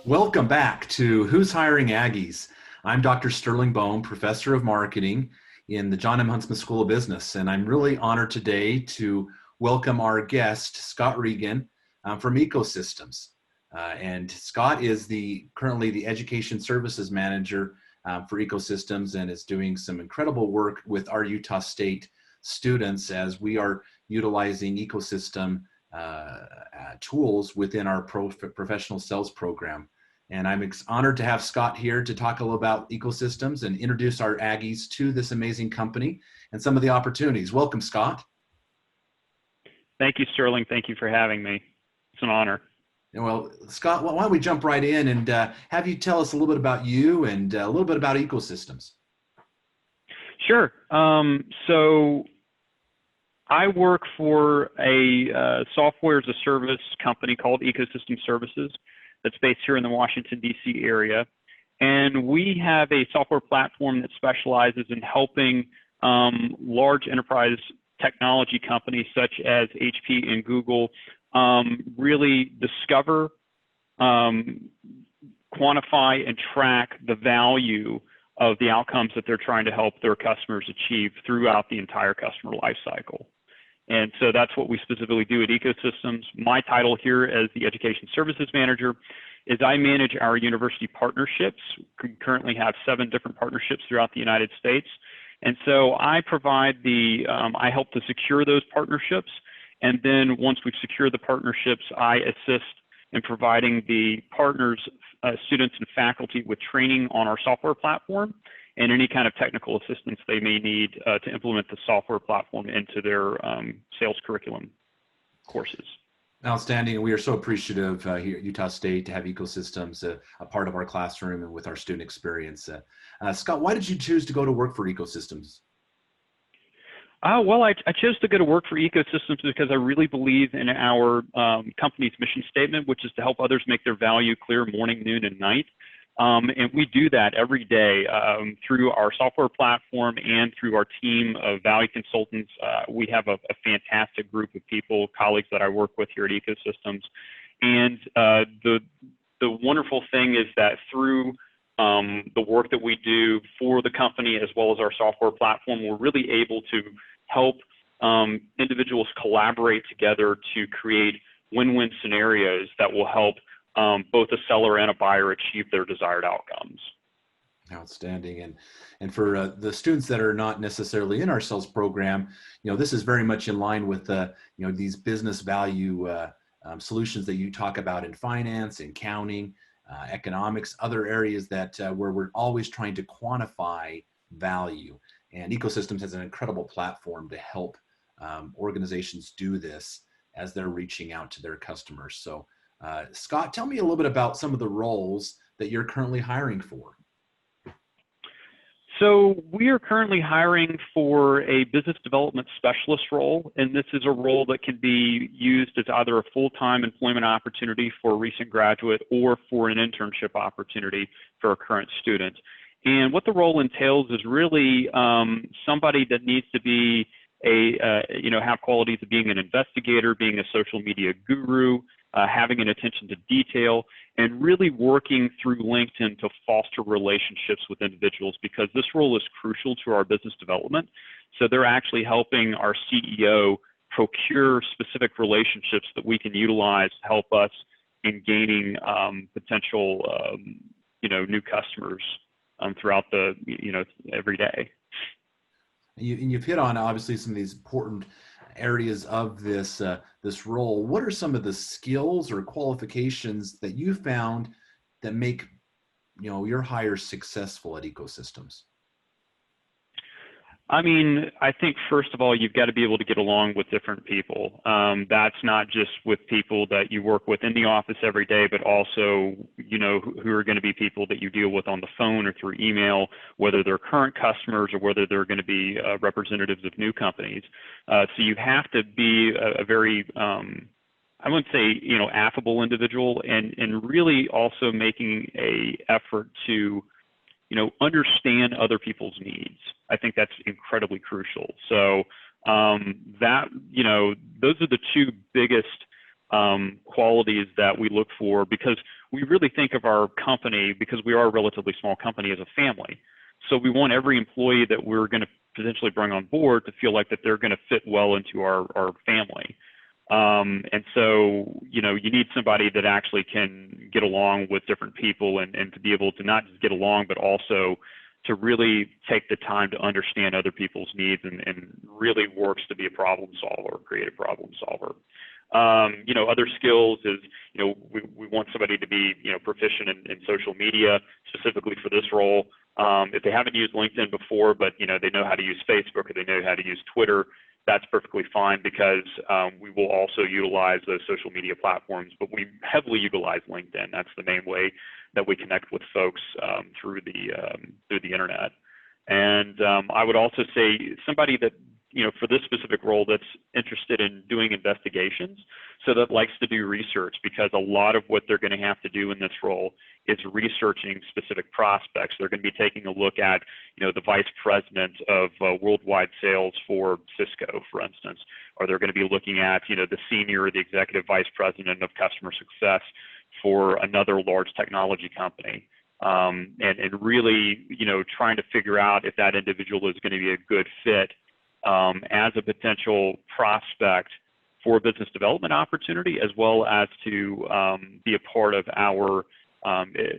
Welcome back to Who's Hiring Aggies? I'm Dr. Sterling Bohm, Professor of Marketing in the John M. Huntsman School of Business, and I'm really honored today to welcome our guest, Scott Reagan, from Ecosystems. And Scott is currently the Education Services Manager for Ecosystems and is doing some incredible work with our Utah State students as we are utilizing ecosystem tools within our professional sales program. And I'm honored to have Scott here to talk a little about ecosystems and introduce our Aggies to this amazing company and some of the opportunities. Welcome, Scott. Thank you, Sterling. Thank you for having me. It's an honor. Well, Scott, why don't we jump right in and have you tell us a little bit about you and a little bit about ecosystems? Sure. So I work for a software as a service company called Ecosystem Services that's based here in the Washington, D.C. area. And we have a software platform that specializes in helping large enterprise technology companies such as HP and Google really discover, quantify, and track the value of the outcomes that they're trying to help their customers achieve throughout the entire customer lifecycle. And so that's what we specifically do at Ecosystems. My title here as the Education Services Manager is I manage our university partnerships. We currently have 7 different partnerships throughout the United States. And so I provide I help to secure those partnerships. And then once we've secured the partnerships, I assist in providing the partners, students and faculty with training on our software platform and any kind of technical assistance they may need to implement the software platform into their sales curriculum courses. Outstanding. We are so appreciative here at Utah State to have Ecosystems a part of our classroom and with our student experience. Scott, why did you choose to go to work for Ecosystems? Well, I chose to go to work for Ecosystems because I really believe in our company's mission statement, which is to help others make their value clear morning, noon, and night. And we do that every day through our software platform and through our team of value consultants. We have a fantastic group of people, colleagues that I work with here at Ecosystems. And the wonderful thing is that through the work that we do for the company as well as our software platform, we're really able to help individuals collaborate together to create win-win scenarios that will help both a seller and a buyer achieve their desired outcomes. Outstanding. And for the students that are not necessarily in our sales program, this is very much in line with these business value solutions that you talk about in finance, in accounting, economics, other areas that where we're always trying to quantify value. And Ecosystems has an incredible platform to help organizations do this as they're reaching out to their customers. So Scott, tell me a little bit about some of the roles that you're currently hiring for. So we are currently hiring for a business development specialist role, and this is a role that can be used as either a full-time employment opportunity for a recent graduate or for an internship opportunity for a current student. And what the role entails is really somebody that needs to be have qualities of being an investigator, being a social media guru, having an attention to detail, and really working through LinkedIn to foster relationships with individuals, because this role is crucial to our business development. So they're actually helping our CEO procure specific relationships that we can utilize to help us in gaining potential new customers throughout the every day. You've hit on obviously some of these important areas of this role. What are some of the skills or qualifications that you found that make your hires successful at Ecosystems? I mean, I think first of all, you've got to be able to get along with different people. That's not just with people that you work with in the office every day, but also, who are going to be people that you deal with on the phone or through email, whether they're current customers or whether they're going to be representatives of new companies. So you have to be a very, I wouldn't say, affable individual, and really also making a effort to understand other people's needs. I think that's incredibly crucial. So those are the two biggest qualities that we look for, because we really think of our company, because we are a relatively small company, as a family. So we want every employee that we're going to potentially bring on board to feel like that they're going to fit well into our family. And so, you need somebody that actually can get along with different people and to be able to not just get along, but also to really take the time to understand other people's needs and really works to be a problem solver, creative problem solver. Other skills is, we want somebody to be, proficient in social media, specifically for this role. If they haven't used LinkedIn before, but, they know how to use Facebook or they know how to use Twitter, that's perfectly fine, because we will also utilize those social media platforms, but we heavily utilize LinkedIn. That's the main way that we connect with folks through the internet. And I would also say somebody that, for this specific role, that's interested in doing investigations, so that likes to do research, because a lot of what they're going to have to do in this role is researching specific prospects. They're going to be taking a look at, the vice president of worldwide sales for Cisco, for instance, or they're going to be looking at, the senior or the executive vice president of customer success for another large technology company. And really, trying to figure out if that individual is going to be a good fit as a potential prospect for a business development opportunity, as well as to be a part of our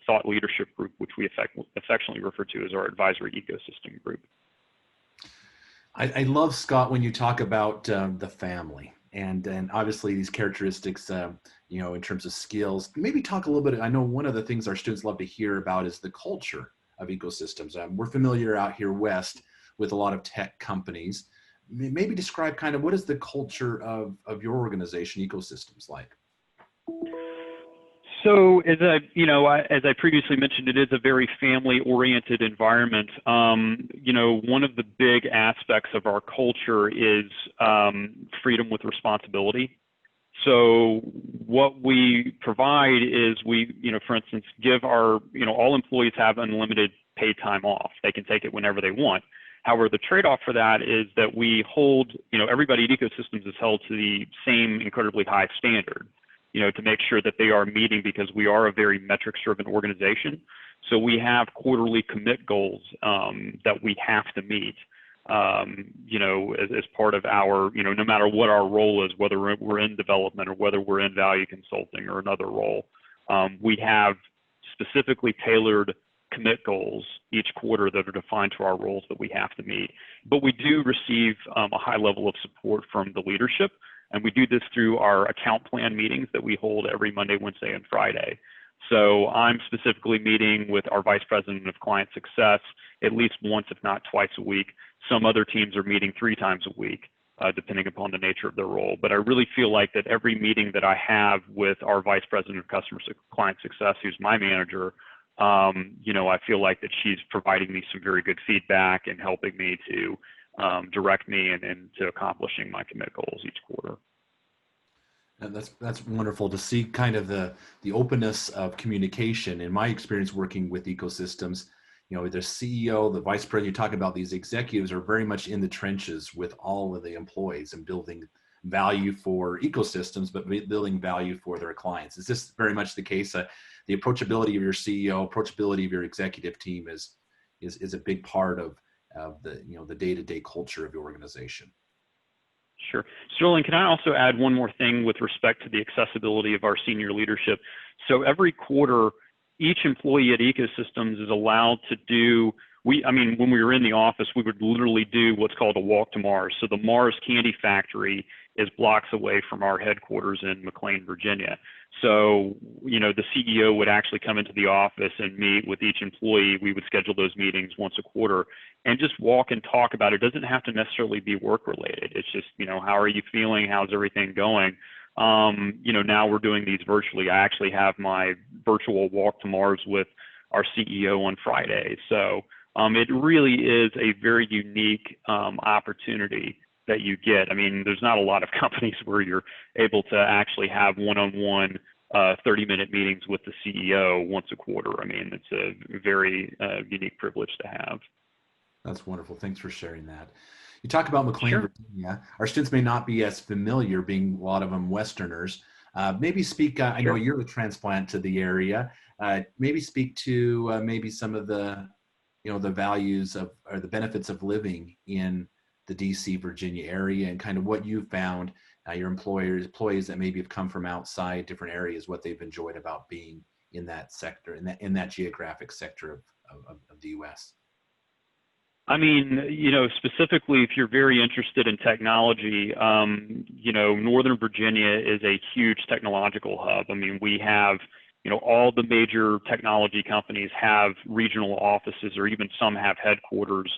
thought leadership group, which we affectionately refer to as our advisory ecosystem group. I love, Scott, when you talk about the family and obviously these characteristics, in terms of skills. Maybe talk a little bit. I know one of the things our students love to hear about is the culture of ecosystems. We're familiar out here west with a lot of tech companies. Maybe describe kind of what is the culture of your organization, Ecosystems, like? So as I previously mentioned, it is a very family-oriented environment. One of the big aspects of our culture is freedom with responsibility. So what we provide is we, for instance, give our, all employees have unlimited paid time off. They can take it whenever they want. However, the trade-off for that is that we hold, everybody at Ecosystems is held to the same incredibly high standard, to make sure that they are meeting, because we are a very metrics-driven organization. So we have quarterly commit goals that we have to meet, as part of our, no matter what our role is, whether we're in development or whether we're in value consulting or another role, we have specifically tailored commit goals each quarter that are defined to our roles that we have to meet. But we do receive a high level of support from the leadership, and we do this through our account plan meetings that we hold every Monday, Wednesday, and Friday. So I'm specifically meeting with our vice president of client success at least once, if not twice a week. Some other teams are meeting 3 times a week, depending upon the nature of their role. But I really feel like that every meeting that I have with our vice president of client success, who's my manager, I feel like that she's providing me some very good feedback and helping me to direct me and to accomplishing my commit goals each quarter. And that's wonderful to see kind of the openness of communication. In my experience working with Ecosystems, the CEO, the vice president, you talk about, these executives are very much in the trenches with all of the employees and building value for Ecosystems, but building value for their clients. Is this very much the case? The approachability of your CEO, approachability of your executive team is a big part of the day-to-day culture of your organization. Sure. Sterling, can I also add one more thing with respect to the accessibility of our senior leadership? So every quarter, each employee at Ecosystems is allowed to do, when we were in the office, we would literally do what's called a walk to Mars. So the Mars Candy Factory is blocks away from our headquarters in McLean, Virginia. So, the CEO would actually come into the office and meet with each employee. We would schedule those meetings once a quarter and just walk and talk about it. It doesn't have to necessarily be work related. It's just, how are you feeling? How's everything going? Now we're doing these virtually. I actually have my virtual walk to Mars with our CEO on Friday. So it really is a very unique opportunity that you get. There's not a lot of companies where you're able to actually have one-on-one 30-minute meetings with the CEO once a quarter. It's a very unique privilege to have. That's wonderful. Thanks for sharing that. You talk about McLean, Sure. Virginia. Our students may not be as familiar, being a lot of them Westerners. Maybe speak, I know Sure. you're a transplant to the area. Maybe speak to maybe some of the, the values of, or the benefits of living in the DC, Virginia area, and kind of what you found, your employees that maybe have come from outside different areas, what they've enjoyed about being in that sector, in that geographic sector of the US. I mean, specifically if you're very interested in technology, Northern Virginia is a huge technological hub. I mean, we have, all the major technology companies have regional offices, or even some have headquarters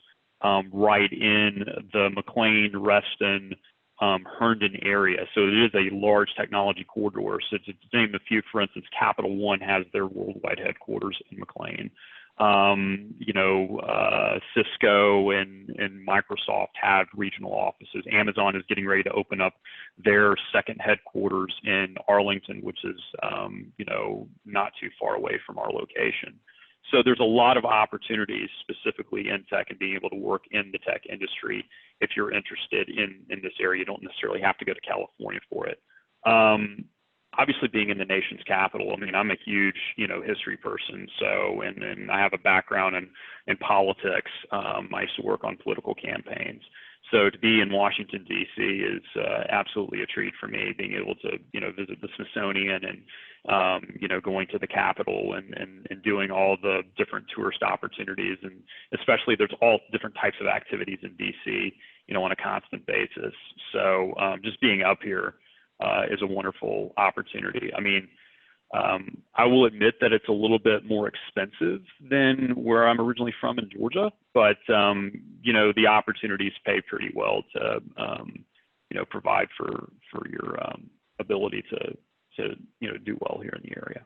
right in the McLean, Reston, Herndon area. So it is a large technology corridor. So to name a few, for instance, Capital One has their worldwide headquarters in McLean. Cisco and Microsoft have regional offices. Amazon is getting ready to open up their second headquarters in Arlington, which is, not too far away from our location. So there's a lot of opportunities specifically in tech and being able to work in the tech industry. If you're interested in this area, you don't necessarily have to go to California for it. Obviously, being in the nation's capital, I mean, I'm a huge, history person. So, and I have a background in politics. I used to work on political campaigns. So to be in Washington, D.C. is absolutely a treat for me, being able to, visit the Smithsonian and, going to the Capitol and doing all the different tourist opportunities. And especially there's all different types of activities in D.C., on a constant basis. So just being up here is a wonderful opportunity. I mean, I will admit that it's a little bit more expensive than where I'm originally from in Georgia, but the opportunities pay pretty well to provide for your ability to do well here in the area.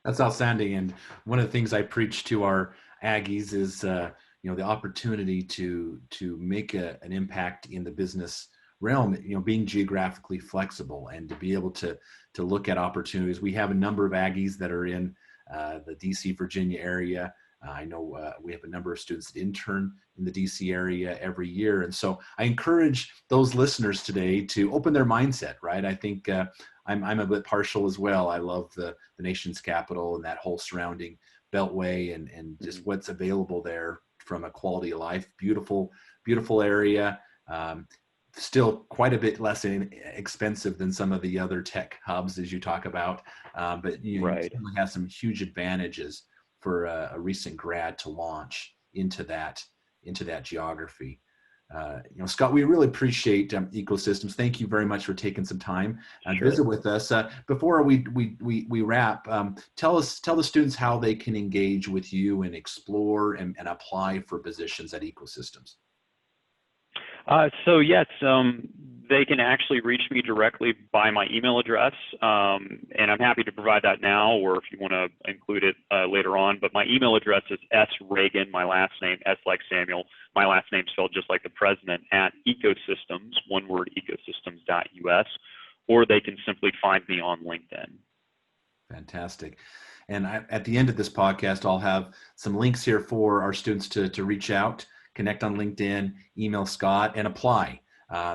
That's outstanding. And one of the things I preach to our Aggies is the opportunity to make an impact in the business realm, being geographically flexible and to be able to look at opportunities. We have a number of Aggies that are in the DC, Virginia area. I know we have a number of students that intern in the DC area every year. And so I encourage those listeners today to open their mindset, right? I think I'm a bit partial as well. I love the nation's capital and that whole surrounding beltway and just what's available there from a quality of life. Beautiful, beautiful area. Still quite a bit less expensive than some of the other tech hubs as you talk about, but you certainly have some huge advantages for a recent grad to launch into that geography. Scott, we really appreciate Ecosystems. Thank you very much for taking some time and visit with us. Before we wrap, tell the students how they can engage with you and explore and apply for positions at Ecosystems. So yes, they can actually reach me directly by my email address, and I'm happy to provide that now, or if you want to include it later on. But my email address is sreagan, my last name, S like Samuel, my last name spelled just like the president, at Ecosystems, one word, ecosystems.us, or they can simply find me on LinkedIn. Fantastic. And at the end of this podcast, I'll have some links here for our students to reach out, connect on LinkedIn, email Scott, and apply.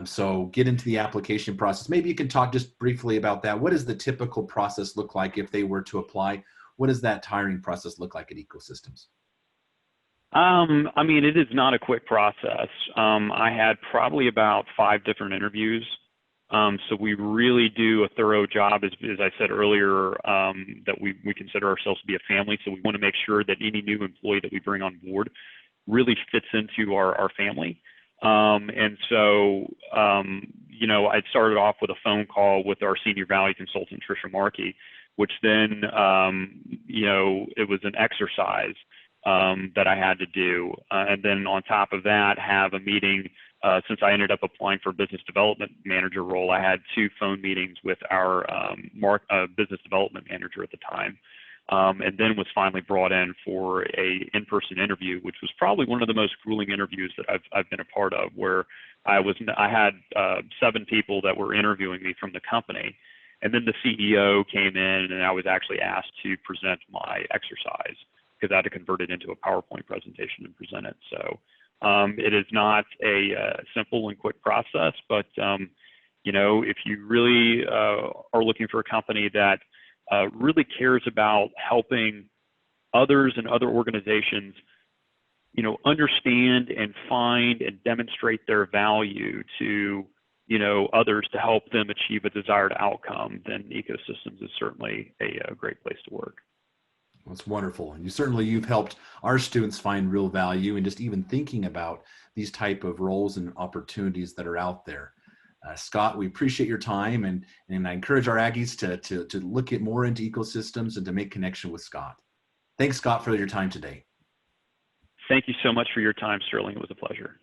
So get into the application process. Maybe you can talk just briefly about that. What does the typical process look like if they were to apply? What does that hiring process look like at Ecosystems? I mean, it is not a quick process. I had probably about 5 different interviews. So we really do a thorough job, as I said earlier, that we consider ourselves to be a family. So we want to make sure that any new employee that we bring on board really fits into our family. And so, I started off with a phone call with our senior value consultant, Trisha Markey, which then, it was an exercise that I had to do. And then on top of that, have a meeting. Since I ended up applying for a business development manager role, I had 2 phone meetings with our business development manager at the time. And then was finally brought in for a in-person interview, which was probably one of the most grueling interviews that I've been a part of, where I had 7 people that were interviewing me from the company. And then the CEO came in and I was actually asked to present my exercise because I had to convert it into a PowerPoint presentation and present it. So it is not a simple and quick process, but If you really are looking for a company that really cares about helping others and other organizations, understand and find and demonstrate their value to, others to help them achieve a desired outcome, then Ecosystems is certainly a great place to work. That's wonderful. And you've helped our students find real value and just even thinking about these type of roles and opportunities that are out there. Scott, we appreciate your time, and I encourage our Aggies to look at more into ecosystems and to make connection with Scott. Thanks, Scott, for your time today. Thank you so much for your time, Sterling. It was a pleasure.